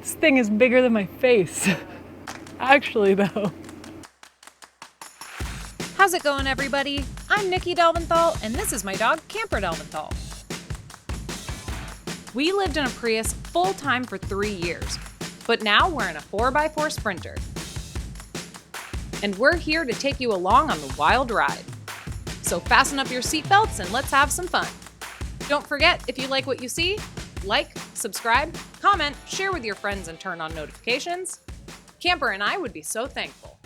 This thing is bigger than my face. Actually, though. How's it going, everybody? I'm Nikki Delventhal, and this is my dog, Camper Delventhal. We lived in a Prius full-time for 3 years, but now we're in a 4x4 Sprinter. And we're here to take you along on the wild ride. So fasten up your seatbelts and let's have some fun. Don't forget, if you like what you see, like, subscribe, comment, share with your friends, and turn on notifications. Camper and I would be so thankful.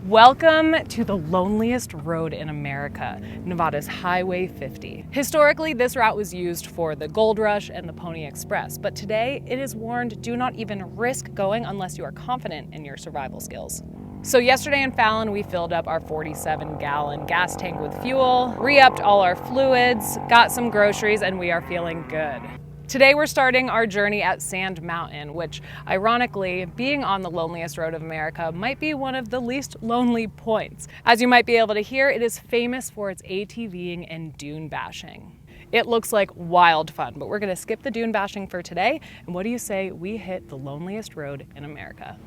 Welcome to the loneliest road in America, Nevada's Highway 50. Historically, this route was used for the Gold Rush and the Pony Express, but today it is warned, do not even risk going unless you are confident in your survival skills. So yesterday in Fallon, we filled up our 47-gallon gas tank with fuel, re-upped all our fluids, got some groceries, and we are feeling good. Today we're starting our journey at Sand Mountain, which ironically, being on the loneliest road of America, might be one of the least lonely points. As you might be able to hear, it is famous for its ATVing and dune bashing. It looks like wild fun, but we're gonna skip the dune bashing for today. And what do you say we hit the loneliest road in America?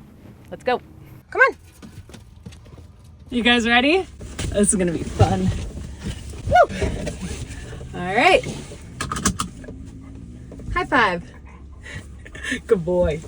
Let's go. Come on. You guys ready? This is gonna be fun. Woo! All right. High five. Good boy.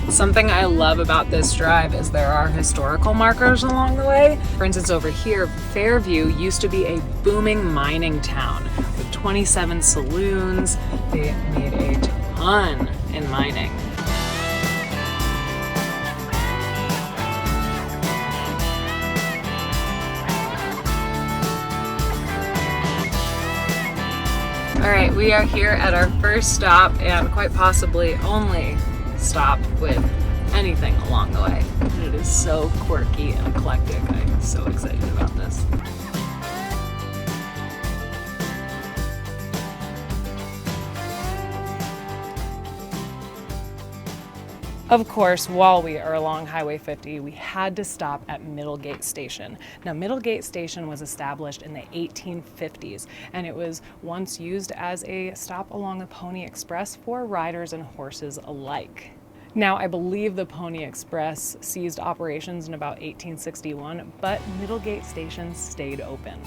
Something I love about this drive is there are historical markers along the way. For instance, over here, Fairview used to be a booming mining town with 27 saloons. They made a ton in mining. All right, we are here at our first stop and quite possibly only stop with anything along the way. It is so quirky and eclectic. I'm so excited about this. Of course, while we are along Highway 50, we had to stop at Middlegate Station. Now, Middlegate Station was established in the 1850s, and it was once used as a stop along the Pony Express for riders and horses alike. Now, I believe the Pony Express ceased operations in about 1861, but Middlegate Station stayed open.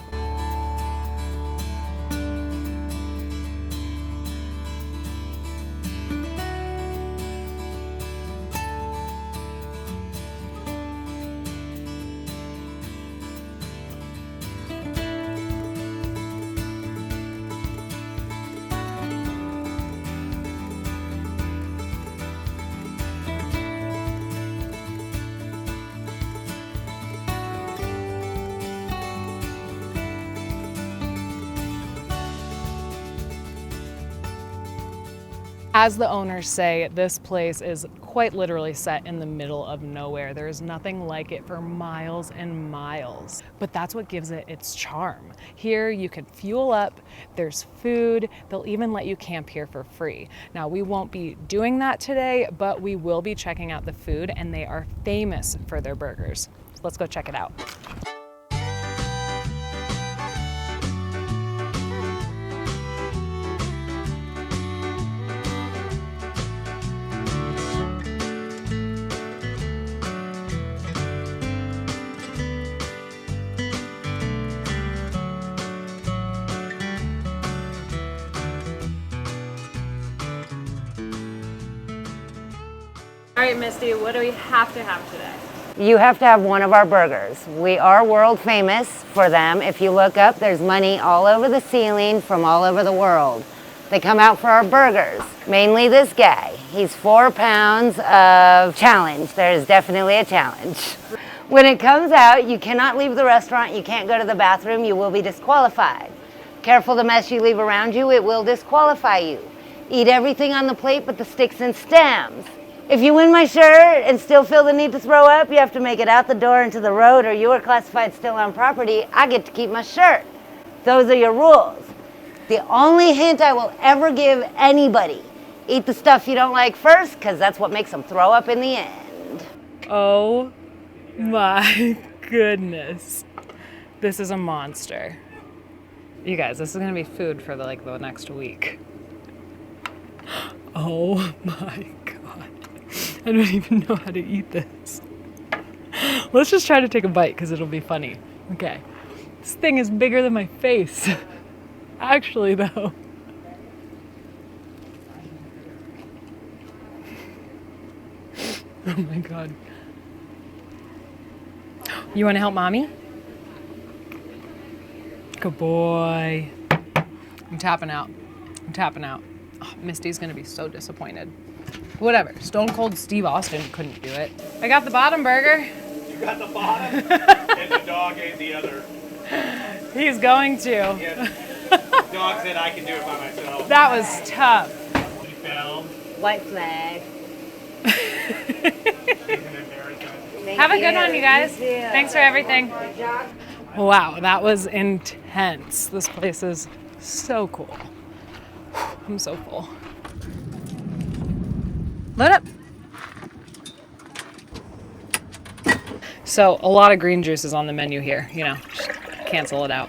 As the owners say, this place is quite literally set in the middle of nowhere. There is nothing like it for miles and miles, but that's what gives it its charm. Here you can fuel up, there's food, they'll even let you camp here for free. Now, we won't be doing that today, but we will be checking out the food, and they are famous for their burgers. So let's go check it out. All right, Misty, what do we have to have today? You have to have one of our burgers. We are world famous for them. If you look up, there's money all over the ceiling from all over the world. They come out for our burgers. Mainly this guy. He's 4 pounds of challenge. There's definitely a challenge. When it comes out, you cannot leave the restaurant, you can't go to the bathroom, you will be disqualified. Careful the mess you leave around you, it will disqualify you. Eat everything on the plate but the sticks and stems. If you win my shirt and still feel the need to throw up, you have to make it out the door into the road or you are classified still on property. I get to keep my shirt. Those are your rules. The only hint I will ever give anybody, eat the stuff you don't like first, because that's what makes them throw up in the end. Oh my goodness. This is a monster. You guys, this is gonna be food for the next week. Oh my God. I don't even know how to eat this. Let's just try to take a bite because it'll be funny. Okay. This thing is bigger than my face. Actually, though. Oh my God. You want to help mommy? Good boy. I'm tapping out. Oh, Misty's going to be so disappointed. Whatever. Stone Cold Steve Austin couldn't do it. I got the bottom burger. You got the bottom? And the dog ate the other. He's going to. Yeah. The dog said I can do it by myself. That was tough. He fell. White flag. Have a good one, you guys. Thanks for everything. Wow, that was intense. This place is so cool. I'm so full. Load up. So a lot of green juice is on the menu here, just cancel it out.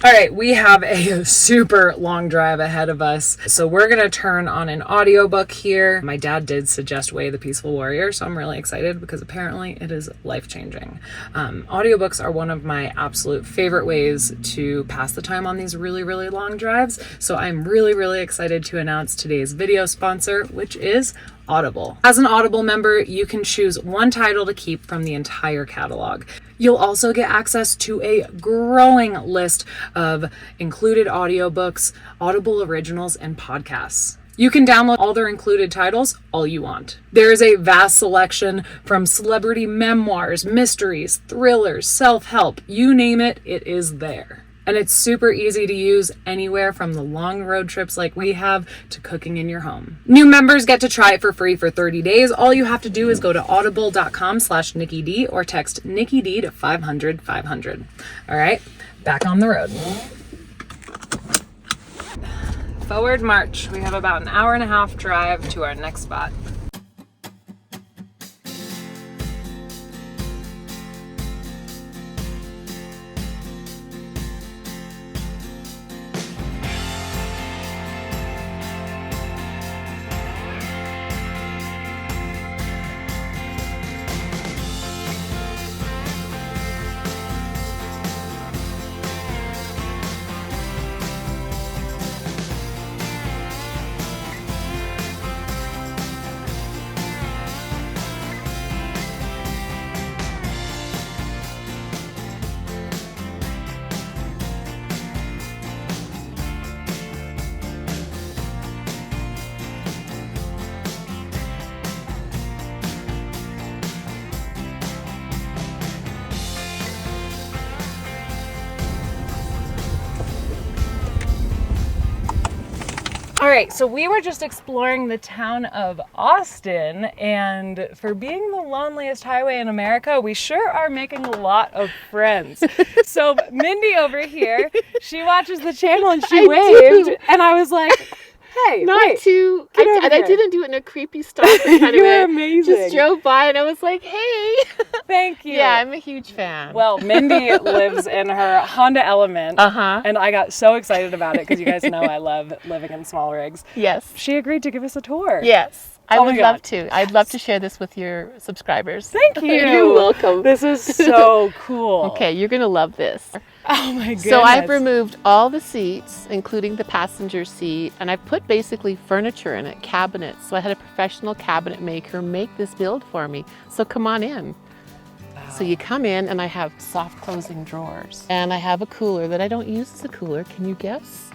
All right, we have a super long drive ahead of us. So we're gonna turn on an audiobook here. My dad did suggest Way of the Peaceful Warrior, so I'm really excited because apparently it is life-changing. Audiobooks are one of my absolute favorite ways to pass the time on these really, really long drives. So I'm really, really excited to announce today's video sponsor, which is Audible. As an Audible member, you can choose one title to keep from the entire catalog. You'll also get access to a growing list of included audiobooks, Audible originals, and podcasts. You can download all their included titles all you want. There is a vast selection from celebrity memoirs, mysteries, thrillers, self-help, you name it, it is there. And it's super easy to use anywhere from the long road trips like we have to cooking in your home. New members get to try it for free for 30 days. All you have to do is go to audible.com/NikkiD or text NikkiD to 500-500. All right, back on the road. Forward march. We have about an hour and a half drive to our next spot. All right, so we were just exploring the town of Austin, and for being the loneliest highway in America, we sure are making a lot of friends. So Mindy over here, she watches the channel and she waved, and I was like, hey, Not too. I didn't do it in a creepy stalker kind of way. You're amazing. Just drove by and I was like, hey. Thank you. Yeah, I'm a huge fan. Well, Mindy lives in her Honda Element, and I got so excited about it because you guys know I love living in small rigs. Yes. She agreed to give us a tour. Yes. I Oh my would God. love to. I'd love to share this with your subscribers. Thank you. You're welcome. This is so cool. Okay, you're going to love this. Oh my goodness. So I've removed all the seats, including the passenger seat, and I've put basically furniture in it, cabinets. So I had a professional cabinet maker make this build for me. So come on in. So you come in and I have soft closing drawers. And I have a cooler that I don't use as a cooler. Can you guess?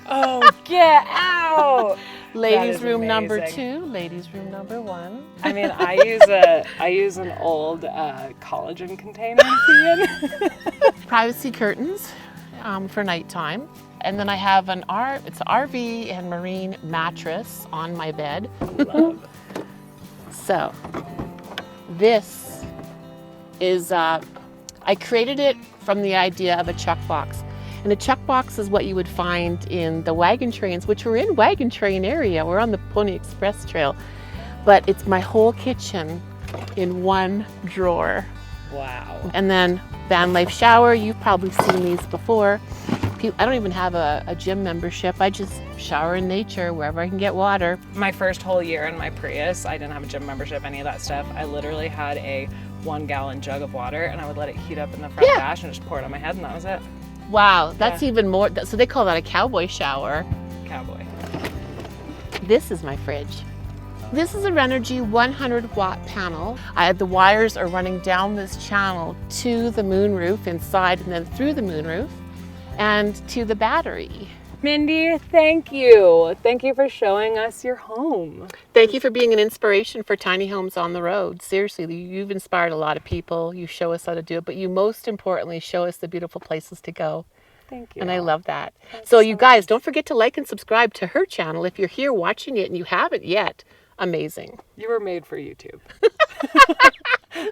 Oh, get out! Ladies is room number amazing. 2, ladies room number 1. I mean, I use an old collagen container to Privacy curtains for nighttime. And then I have it's an RV and marine mattress on my bed. Love. So this is, I created it from the idea of a chuck box. And a chuck box is what you would find in the wagon trains, which we're in wagon train area. We're on the Pony Express Trail. But it's my whole kitchen in one drawer. Wow. And then van life shower, you've probably seen these before. I don't even have a gym membership. I just shower in nature wherever I can get water. My first whole year in my Prius, I didn't have a gym membership, any of that stuff. I literally had a 1-gallon jug of water and I would let it heat up in the front dash and just pour it on my head and that was it. Wow, that's even more, so they call that a cowboy shower. Cowboy. This is my fridge. This is a Renogy 100-watt panel. The wires are running down this channel to the moonroof inside and then through the moonroof and to the battery. Mindy, thank you. Thank you for showing us your home. Thank you for being an inspiration for tiny homes on the road. Seriously, you've inspired a lot of people. You show us how to do it, but you most importantly show us the beautiful places to go. Thank you. And I love that. So you guys, don't forget to like and subscribe to her channel if you're here watching it and you haven't yet. Amazing. You were made for YouTube.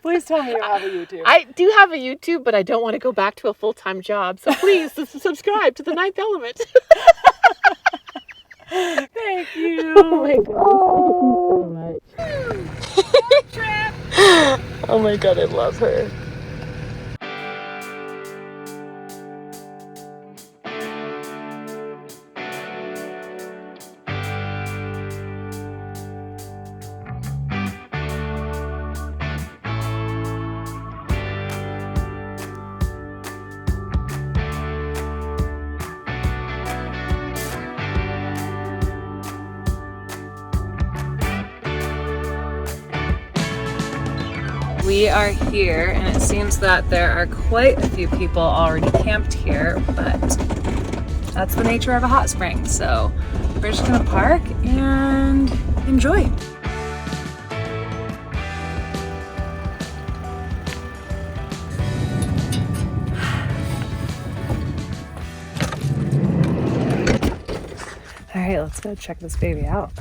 Please tell me you have a YouTube. I do have a YouTube, but I don't want to go back to a full-time job. So please subscribe to The Ninth Element. Thank you. Oh my God. Thank you so much. Oh my God, I love her. We are here and it seems that there are quite a few people already camped here, but that's the nature of a hot spring. So we're just gonna park and enjoy. All right, let's go check this baby out.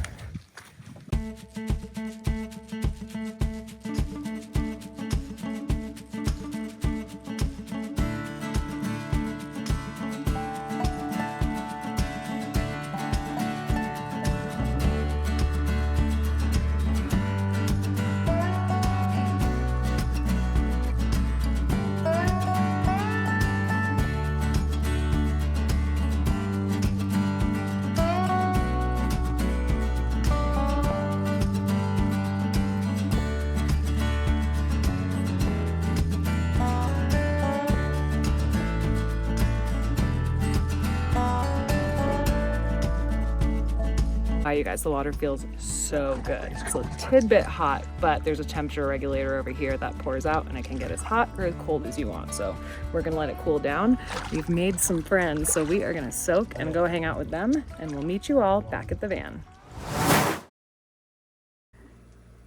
You guys, the water feels so good. It's a tidbit hot, but there's a temperature regulator over here that pours out and it can get as hot or as cold as you want. So we're gonna let it cool down. We've made some friends, so we are gonna soak and go hang out with them, and we'll meet you all back at the van.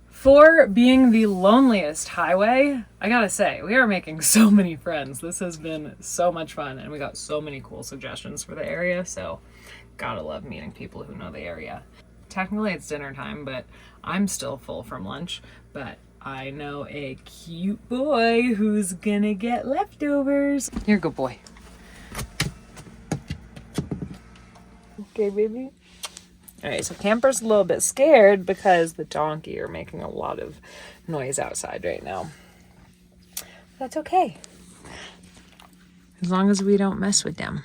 For being the loneliest highway, I gotta say, we are making so many friends. This has been so much fun and we got so many cool suggestions for the area, so gotta love meeting people who know the area. Technically it's dinner time, but I'm still full from lunch, but I know a cute boy who's gonna get leftovers. You're a good boy. Okay, baby. All right, so Camper's a little bit scared because the donkey are making a lot of noise outside right now. That's okay, as long as we don't mess with them.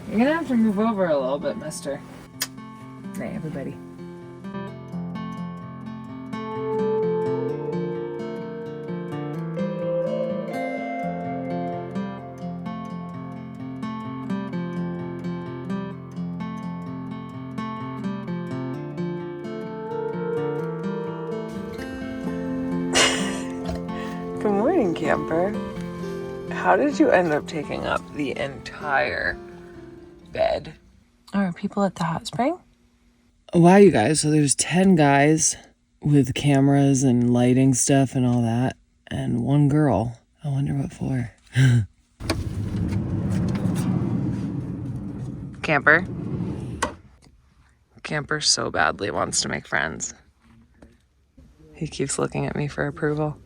You're gonna have to move over a little bit, mister. Hey, everybody. morning, camper. How did you end up taking up the entire bed? Are people at the hot spring? Wow, you guys. So there's 10 guys with cameras and lighting stuff and all that, and one girl. I wonder what for. Camper. Camper so badly wants to make friends. He keeps looking at me for approval.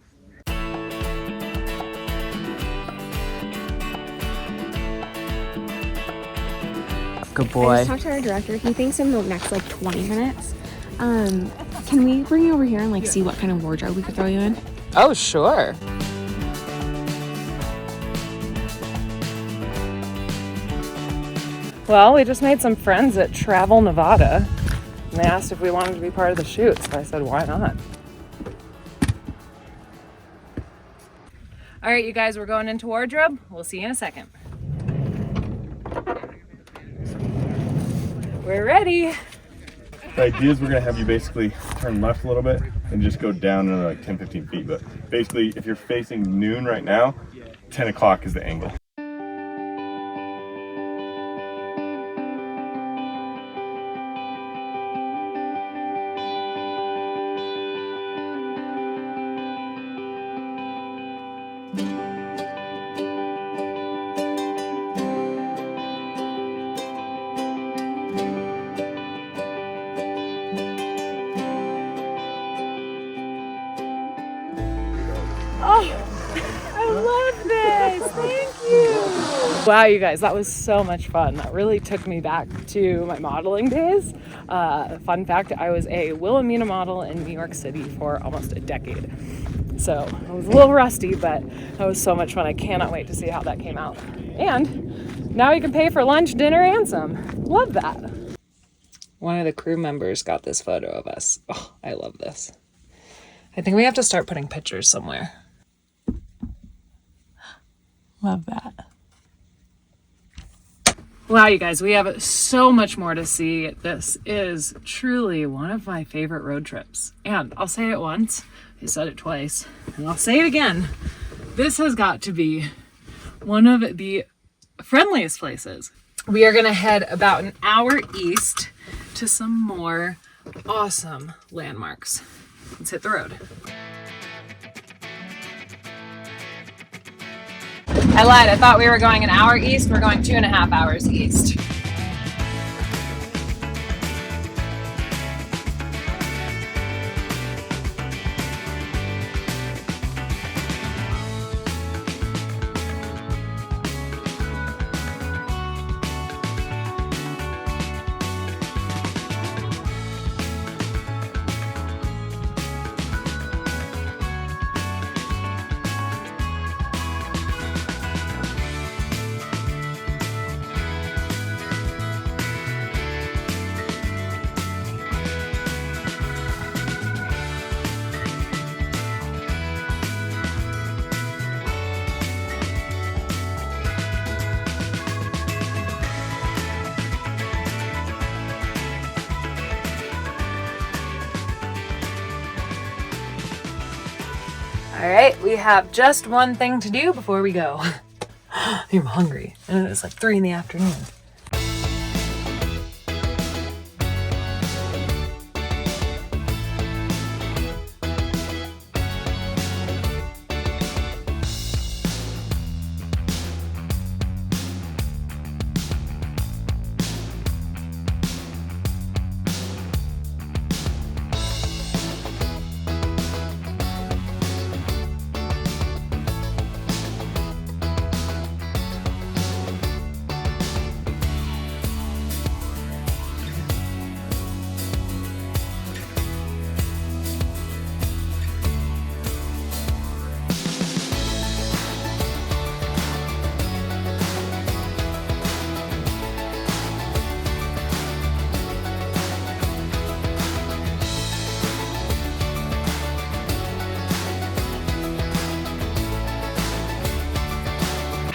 Good boy. I just talked to our director. He thinks in the next like 20 minutes. Can we bring you over here and like see what kind of wardrobe we could throw you in? Oh, sure. Well, we just made some friends at Travel Nevada, and they asked if we wanted to be part of the shoot, so I said, why not? All right, you guys, we're going into wardrobe. We'll see you in a second. We're ready. The idea is we're going to have you basically turn left a little bit and just go down another like 10-15 feet. But basically, if you're facing noon right now, 10 o'clock is the angle. Wow, you guys, that was so much fun. That really took me back to my modeling days. Fun fact, I was a Wilhelmina model in New York City for almost a decade. So I was a little rusty, but that was so much fun. I cannot wait to see how that came out. And now you can pay for lunch, dinner, and some. Love that. One of the crew members got this photo of us. Oh, I love this. I think we have to start putting pictures somewhere. Love that. Wow, you guys, we have so much more to see. This is truly one of my favorite road trips. And I'll say it once, I said it twice, and I'll say it again. This has got to be one of the friendliest places. We are going to head about an hour east to some more awesome landmarks. Let's hit the road. I lied. I thought we were going an hour east. We're going 2.5 hours east. All right, we have just one thing to do before we go. I'm hungry, and it's like 3 in the afternoon.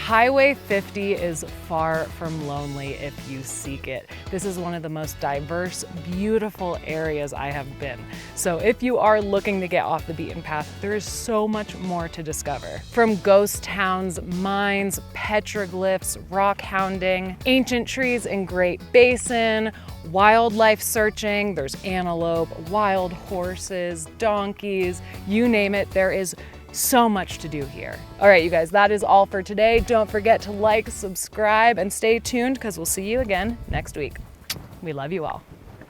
Highway 50 is far from lonely if you seek it. This is one of the most diverse, beautiful areas I have been. So if you are looking to get off the beaten path, there is so much more to discover. From ghost towns, mines, petroglyphs, rock hounding, ancient trees in Great Basin, wildlife searching, there's antelope, wild horses, donkeys, you name it, there is so much to do here. All right, you guys, that is all for today. Don't forget to like, subscribe, and stay tuned because we'll see you again next week. We love you all.